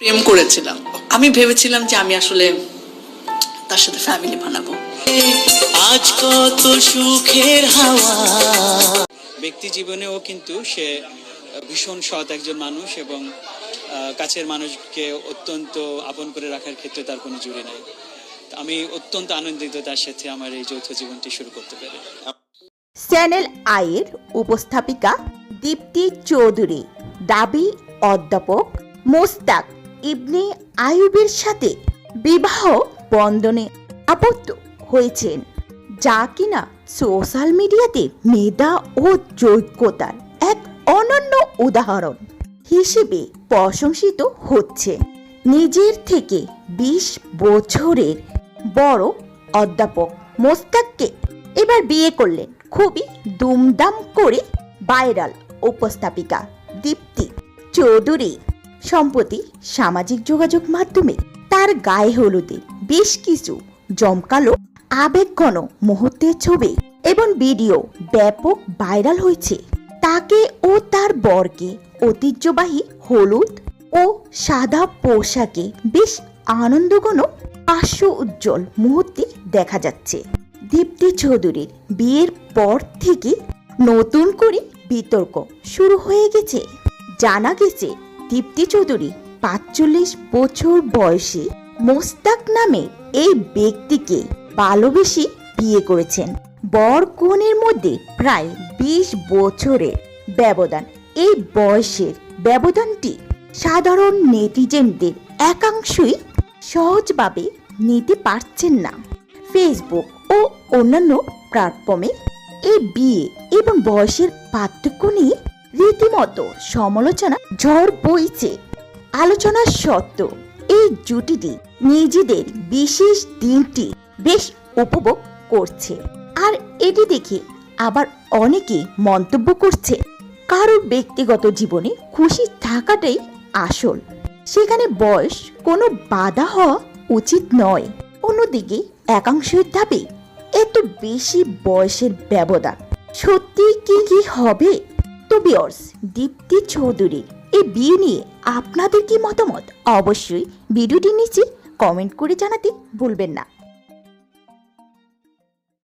প্রেম করেছিলাম। আমি ভেবেছিলাম যে আমি আসলে তার সাথে ফ্যামিলি বানাবো। আজ কত সুখের হাওয়া। ব্যক্তি জীবনেও কিন্তু সে ভীষণ সৎ একজন মানুষ এবং কাছের মানুষকে অত্যন্ত আপন করে রাখার ক্ষেত্রে তার কোনো জুড়ি নাই। আমি অত্যন্ত আনন্দিত তার সাথে আমার এই যৌথ জীবনটি শুরু করতে পেরে। চ্যানেল আইয়ের উপস্থাপিকা দীপ্তি চৌধুরী দাবি অধ্যাপক মোস্তাক ইবনে আইয়ুবের সাথে বিবাহ বন্ধনে আবদ্ধ হয়েছেন, যা কিনা সোশ্যাল মিডিয়াতে মেধা ও যোগ্যতার এক অনন্য উদাহরণ হিসেবে প্রশংসিত হচ্ছে। নিজের থেকে 20 বছরের বড় অধ্যাপক মোস্তাককে এবার বিয়ে করলেন খুবই দুমদাম করে ভাইরাল উপস্থাপিকা দীপ্তি চৌধুরী। সম্প্রতি সামাজিক যোগাযোগ মাধ্যমে তার গায়ে হলুদের বেশ কিছু জমকালো আবেগঘন মুহূর্তের ছবি এবং ভিডিও ব্যাপক ভাইরাল হয়েছে। তাকে ও তার বরকে ঐতিহ্যবাহী হলুদ ও সাদা পোশাকে বেশ আনন্দঘন হাস্য উজ্জ্বল মুহূর্তে দেখা যাচ্ছে। দীপ্তি চৌধুরীর বিয়ের পর থেকে নতুন করে বিতর্ক শুরু হয়ে গেছে। জানা গেছে দীপ্তি চৌধুরী 45 বছর বয়সী মোস্তাক নামে এই ব্যক্তিকে ভালোবেসে বিয়ে করেছেন। বর কনের মধ্যে প্রায় 20 বছরের ব্যবধান। এই বয়সের ব্যবধানটি সাধারণ নেটিজেনদের একাংশই সহজভাবে নিতে পারছেন না। ফেসবুক ও অন্যান্য প্ল্যাটফর্মে এই বিয়ে এবং বয়সের পার্থক্য নিয়ে রীতিমতো সমালোচনা ঝড় বইছে। আলোচনা সত্ত্বেও এই জুটিটি নিজেদের বিশেষ দিনটি বেশ উপভোগ করছে। আর এটি দেখে আবার অনেকে মন্তব্য করছে, কারোর ব্যক্তিগত জীবনে খুশি থাকাটাই আসল, সেখানে বয়স কোনো বাধা হওয়া উচিত নয়। অন্যদিকে একাংশের দাবি এত বেশি বয়সের ব্যবধান সত্যি কি হবে? তো ভিউয়ার্স, দীপ্তি চৌধুরীর এই বিয়ে নিয়ে আপনাদের কি মতামত? অবশ্যই ভিডিওটির নিচে কমেন্ট করে জানাতে ভুলবেন না।